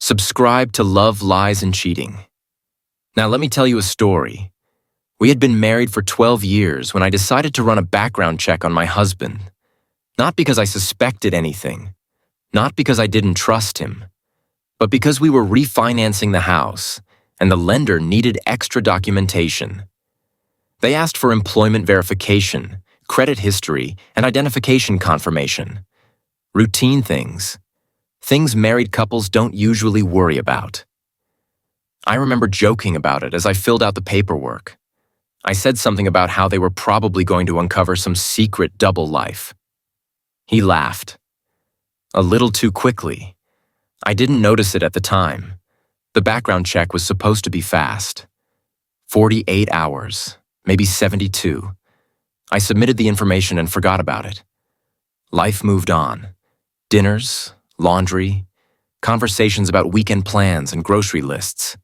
Subscribe to Love, Lies, and Cheating. Now let me tell you a story. We had been married for 12 years when I decided to run a background check on my husband. Not because I suspected anything, not because I didn't trust him, but because we were refinancing the house and the lender needed extra documentation. They asked for employment verification, credit history, and identification confirmation. Routine things. Things married couples don't usually worry about. I remember joking about it as I filled out the paperwork. I said something about how they were probably going to uncover some secret double life. He laughed. A little too quickly. I didn't notice it at the time. The background check was supposed to be fast. 48 hours, maybe 72. I submitted the information and forgot about it. Life moved on. Dinners, laundry, conversations about weekend plans and grocery lists.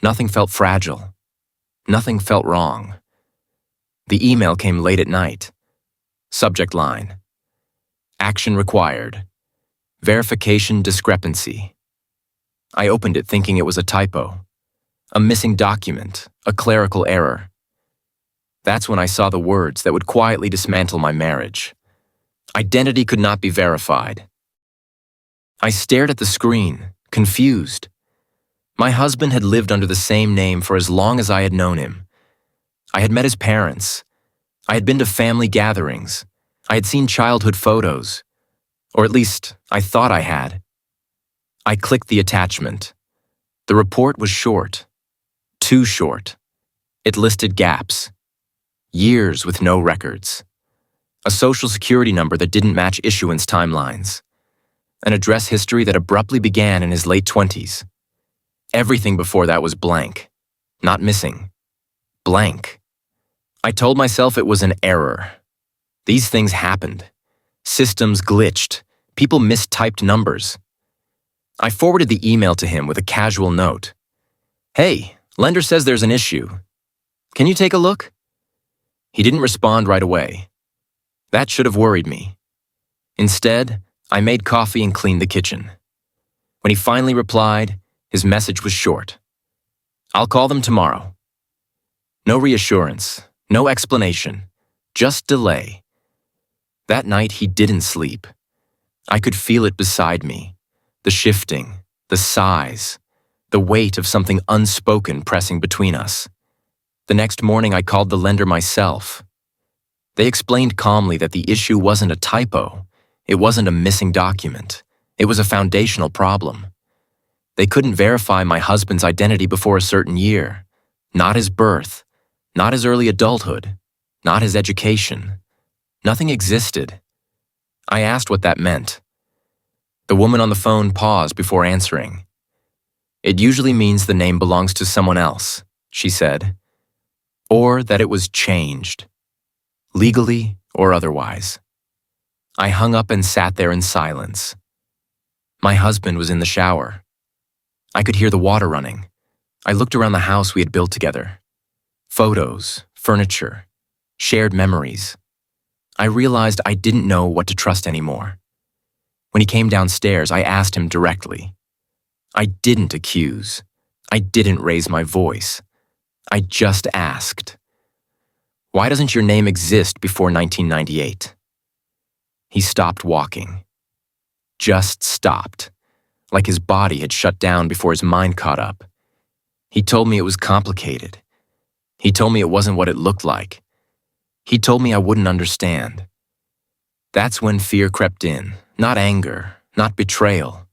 Nothing felt fragile. Nothing felt wrong. The email came late at night. Subject line: Action required. Verification discrepancy. I opened it thinking it was a typo, a missing document, a clerical error. That's when I saw the words that would quietly dismantle my marriage. Identity could not be verified. I stared at the screen, confused. My husband had lived under the same name for as long as I had known him. I had met his parents. I had been to family gatherings. I had seen childhood photos. Or at least, I thought I had. I clicked the attachment. The report was short. Too short. It listed gaps. Years with no records. A social security number that didn't match issuance timelines. An address history that abruptly began in his late 20s. Everything before that was blank. Not missing. Blank. I told myself it was an error. These things happened. Systems glitched. People mistyped numbers. I forwarded the email to him with a casual note. Hey, lender says there's an issue. Can you take a look? He didn't respond right away. That should have worried me. Instead, I made coffee and cleaned the kitchen. When he finally replied, his message was short. I'll call them tomorrow. No reassurance, no explanation, just delay. That night he didn't sleep. I could feel it beside me, the shifting, the sighs, the weight of something unspoken pressing between us. The next morning I called the lender myself. They explained calmly that the issue wasn't a typo. It wasn't a missing document. It was a foundational problem. They couldn't verify my husband's identity before a certain year. Not his birth, not his early adulthood, not his education. Nothing existed. I asked what that meant. The woman on the phone paused before answering. It usually means the name belongs to someone else, she said, or that it was changed, legally or otherwise. I hung up and sat there in silence. My husband was in the shower. I could hear the water running. I looked around the house we had built together. Photos, furniture, shared memories. I realized I didn't know what to trust anymore. When he came downstairs, I asked him directly. I didn't accuse. I didn't raise my voice. I just asked. Why doesn't your name exist before 1998? He stopped walking. Just stopped. Like his body had shut down before his mind caught up. He told me it was complicated. He told me it wasn't what it looked like. He told me I wouldn't understand. That's when fear crept in, not anger, not betrayal.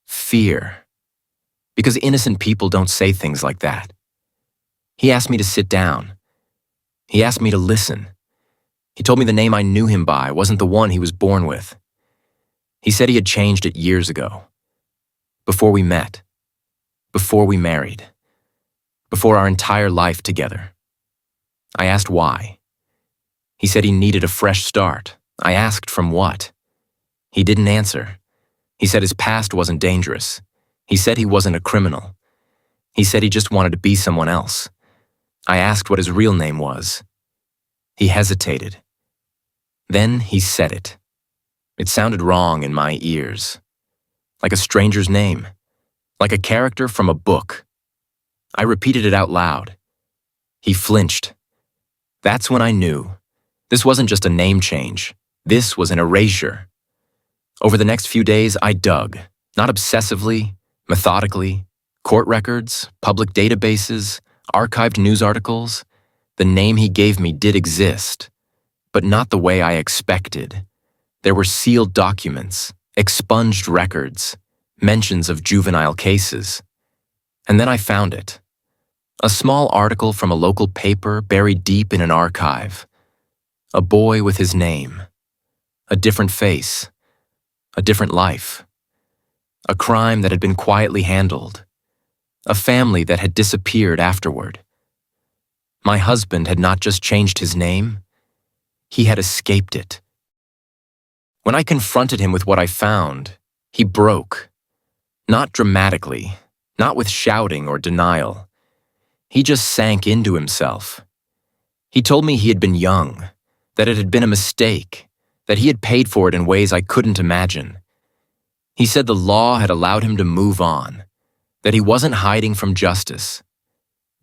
Fear. Because innocent people don't say things like that. He asked me to sit down. He asked me to listen. He told me the name I knew him by wasn't the one he was born with. He said he had changed it years ago. Before we met. Before we married. Before our entire life together. I asked why. He said he needed a fresh start. I asked from what? He didn't answer. He said his past wasn't dangerous. He said he wasn't a criminal. He said he just wanted to be someone else. I asked what his real name was. He hesitated. Then he said it. It sounded wrong in my ears. Like a stranger's name. like a character from a book. I repeated it out loud. He flinched. That's when I knew. This wasn't just a name change. This was an erasure. Over the next few days, I dug, not obsessively, methodically, court records, public databases, archived news articles. The name he gave me did exist, but not the way I expected. There were sealed documents, expunged records, mentions of juvenile cases. And then I found it. A small article from a local paper buried deep in an archive. A boy with his name. A different face. A different life. A crime that had been quietly handled. A family that had disappeared afterward. My husband had not just changed his name, he had escaped it. When I confronted him with what I found, he broke. Not dramatically, not with shouting or denial. He just sank into himself. He told me he had been young, that it had been a mistake, that he had paid for it in ways I couldn't imagine. He said the law had allowed him to move on, that he wasn't hiding from justice,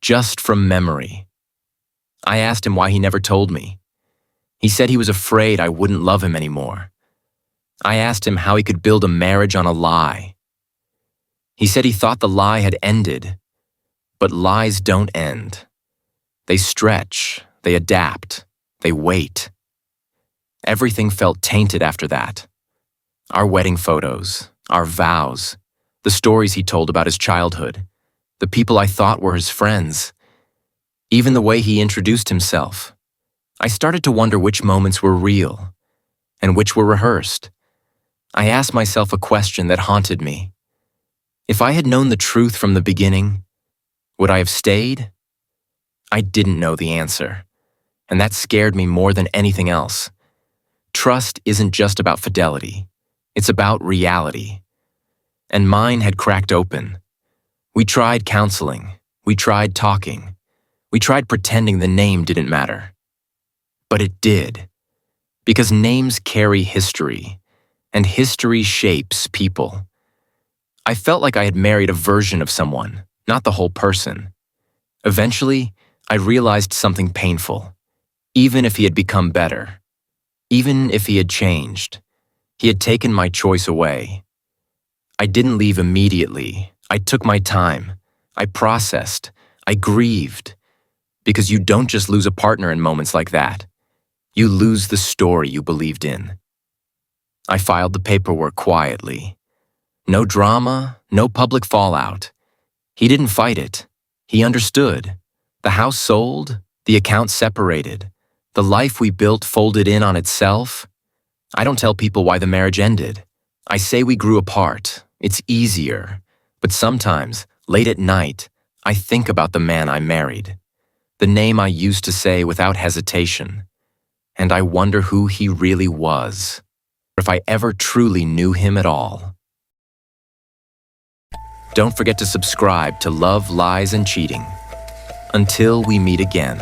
just from memory. I asked him why he never told me. He said he was afraid I wouldn't love him anymore. I asked him how he could build a marriage on a lie. He said he thought the lie had ended, but lies don't end. They stretch, they adapt, they wait. Everything felt tainted after that. Our wedding photos, our vows, the stories he told about his childhood, the people I thought were his friends, even the way he introduced himself. I started to wonder which moments were real and which were rehearsed. I asked myself a question that haunted me. If I had known the truth from the beginning, would I have stayed? I didn't know the answer, and that scared me more than anything else. Trust isn't just about fidelity. It's about reality. And mine had cracked open. We tried counseling. We tried talking. We tried pretending the name didn't matter. But it did. Because names carry history, and history shapes people. I felt like I had married a version of someone, not the whole person. Eventually, I realized something painful. Even if he had become better, even if he had changed, he had taken my choice away. I didn't leave immediately. I took my time. I processed. I grieved. Because you don't just lose a partner in moments like that. You lose the story you believed in. I filed the paperwork quietly. No drama, no public fallout. He didn't fight it. He understood. The house sold, the account separated, the life we built folded in on itself. I don't tell people why the marriage ended. I say we grew apart. It's easier. But sometimes, late at night, I think about the man I married. The name I used to say without hesitation. And I wonder who he really was. If I ever truly knew him at all. Don't forget to subscribe to Love, Lies, and Cheating. Until we meet again.